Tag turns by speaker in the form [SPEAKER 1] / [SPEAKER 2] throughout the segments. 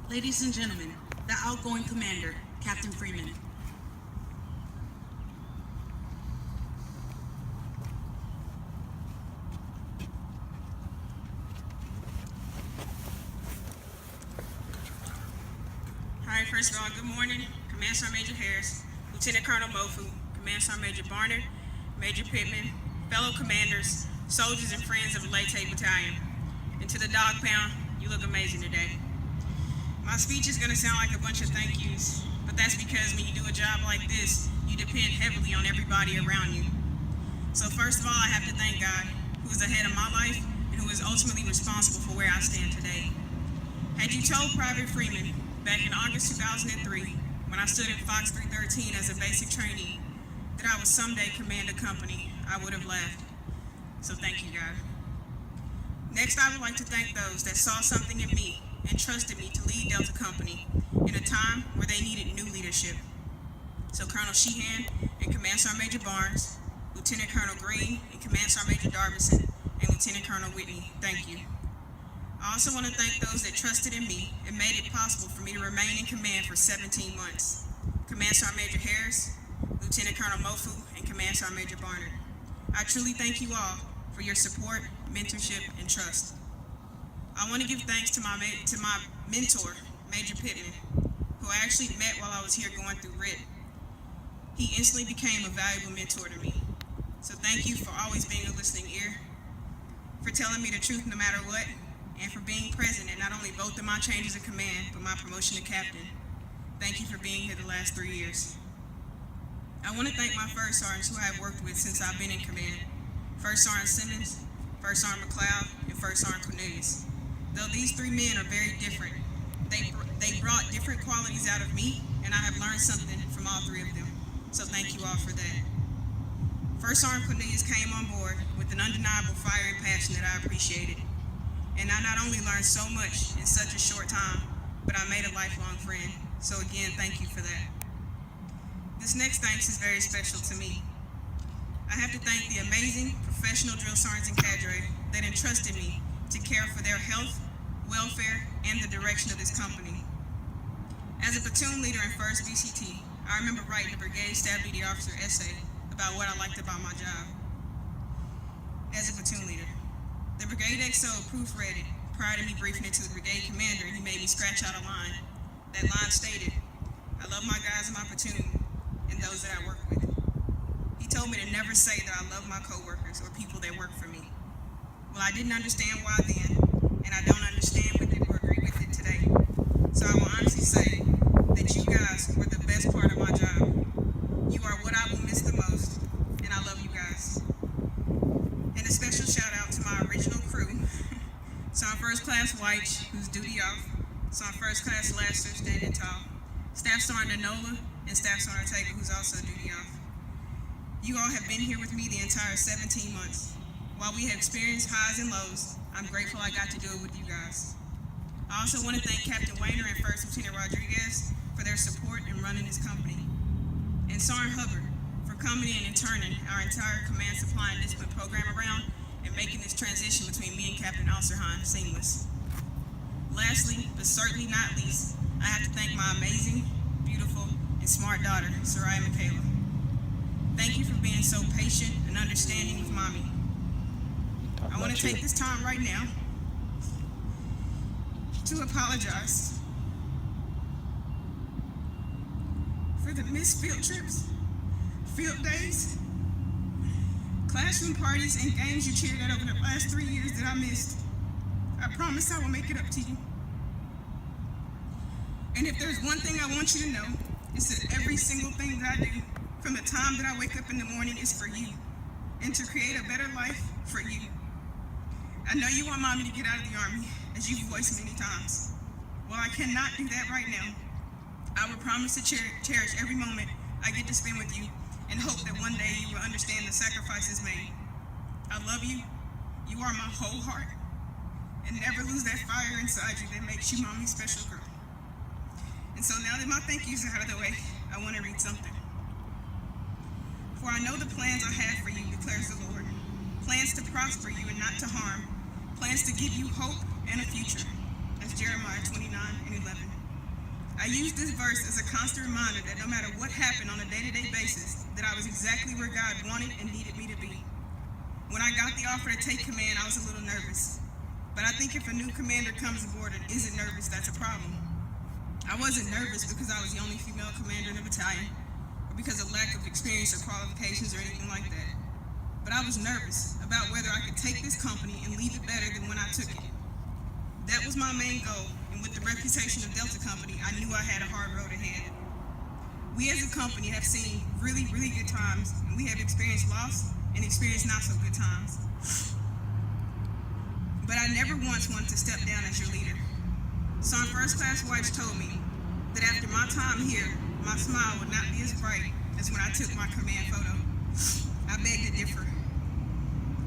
[SPEAKER 1] Ladies and gentlemen, the outgoing commander, Captain Freeman.
[SPEAKER 2] All right, first of all, good morning. Command Sergeant Major Harris, Lieutenant Colonel Mofu, Command Sergeant Major Barnard, Major Pittman, fellow commanders, soldiers and friends of the Leyte Battalion. And to the dog pound, you look amazing today. My speech is going to sound like a bunch of thank yous, but that's because when you do a job like this, you depend heavily on everybody around you. So first of all, I have to thank God, who is ahead of my life and who is ultimately responsible for where I stand today. Had you told Private Freeman back in August 2003, when I stood at Fox 313 as a basic trainee, that I would someday command a company, I would have laughed. So thank you, God. Next, I would like to thank those that saw something in me and trusted me to lead Delta Company in a time where they needed new leadership. So Colonel Sheehan and Command Sergeant Major Barnes, Lieutenant Colonel Green and Command Sergeant Major Darbison, and Lieutenant Colonel Whitney, thank you. I also want to thank those that trusted in me and made it possible for me to remain in command for 17 months. Command Sergeant Major Harris, Lieutenant Colonel Mofu, and Command Sergeant Major Barnard. I truly thank you all for your support, mentorship, and trust. I want to give thanks to my mentor, Major Pittman, who I actually met while I was here going through RIT. He instantly became a valuable mentor to me. So thank you for always being a listening ear, for telling me the truth no matter what, and for being present at not only both of my changes of command, but my promotion to captain. Thank you for being here the last 3 years. I want to thank my first sergeants who I have worked with since I've been in command. First Sergeant Simmons, First Sergeant McLeod, and First Sergeant Cornelius. Though these three men are very different, they brought different qualities out of me, and I have learned something from all three of them. So thank you all for that. First Sergeant Cornelius came on board with an undeniable fire and passion that I appreciated. And I not only learned so much in such a short time, but I made a lifelong friend. So again, thank you for that. This next thanks is very special to me. I have to thank the amazing professional drill sergeants and cadre that entrusted me to care for their health, welfare, and the direction of this company. As a platoon leader in 1st BCT, I remember writing a brigade staff duty officer essay about what I liked about my job as a platoon leader. The brigade XO proofread it prior to me briefing it to the brigade commander, and he made me scratch out a line. That line stated, "I love my guys in my platoon and those that I work with." He told me to never say that I love my coworkers or people that work for me. Well, I didn't understand why then, and I don't understand with it or agree with it today. So I will honestly say that you guys were the best part of my job. You are what I will miss the most, and I love you guys. And a special shout out to my original crew. Sergeant First Class White, who's duty off. Sergeant First Class Laster, standing tall. Staff Sergeant Enola, and Staff Sergeant Ortega, who's also duty off. You all have been here with me the entire 17 months. While we have experienced highs and lows, I'm grateful I got to do it with you guys. I also want to thank Captain Wayner and First Lieutenant Rodriguez for their support in running this company. And Sergeant Hubbard for coming in and turning our entire command supply and discipline program around and making this transition between me and Captain Alserheim seamless. Lastly, but certainly not least, I have to thank my amazing, beautiful, and smart daughter, Soraya Michaela. Thank you for being so patient and understanding with mommy. I want to take this time right now to apologize for the missed field trips, field days, classroom parties, and games you cheered at over the last 3 years that I missed. I promise I will make it up to you. And if there's one thing I want you to know, it's that every single thing that I do, from the time that I wake up in the morning, is for you, and to create a better life for you. I know you want mommy to get out of the Army, as you've voiced many times. Well, I cannot do that right now. I will promise to cherish every moment I get to spend with you, and hope that one day you will understand the sacrifices made. I love you. You are my whole heart. And never lose that fire inside you that makes you mommy's special girl. And so now that my thank yous are out of the way, I want to read something. For I know the plans I have for you, declares the Lord. Plans to prosper you and not to harm. Plans to give you hope and a future. That's Jeremiah 29:11. I use this verse as a constant reminder that no matter what happened on a day-to-day basis, that I was exactly where God wanted and needed me to be. When I got the offer to take command, I was a little nervous. But I think if a new commander comes aboard and isn't nervous, that's a problem. I wasn't nervous because I was the only female commander in the battalion, or because of lack of experience or qualifications or anything like that. But I was nervous about whether I could take this company and leave it better than when I took it. That was my main goal, and with the reputation of Delta Company, I knew I had a hard road ahead. We as a company have seen really, really good times, and we have experienced loss and experienced not so good times. But I never once wanted to step down as your leader. Some first-class wives told me that after my time here, my smile would not be as bright as when I took my command photo. I beg to differ.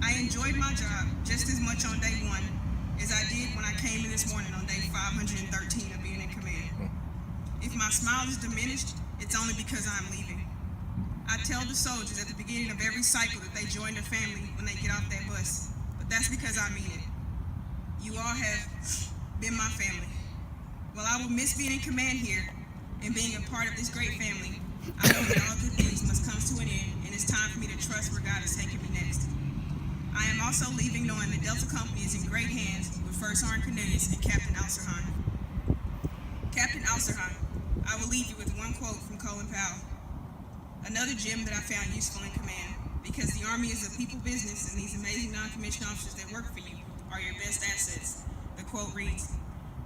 [SPEAKER 2] I enjoyed my job just as much on day one as I did when I came in this morning on day 513 of being in command. If my smile is diminished, it's only because I'm leaving. I tell the soldiers at the beginning of every cycle that they join their family when they get off that bus, but that's because I mean it. You all have been my family. While I will miss being in command here and being a part of this great family, I know that all good things must come to an end, and it's time for me to trust where God is taking me next. I am also leaving knowing that Delta Company is in great hands with 1st Armed Cadets and Captain Alserhan. Captain Alserhan, I will leave you with one quote from Colin Powell. Another gem that I found useful in command, because the Army is a people business and these amazing non-commissioned officers that work for you are your best assets. The quote reads,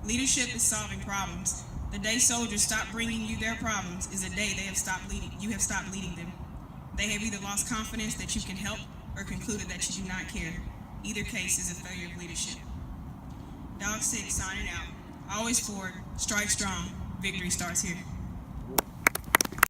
[SPEAKER 2] "Leadership is solving problems. The day soldiers stop bringing you their problems is the day you have stopped leading them. They have either lost confidence that you can help or concluded that you do not care. Either case is a failure of leadership." Dog 6 signing out. Always forward, strike strong, victory starts here.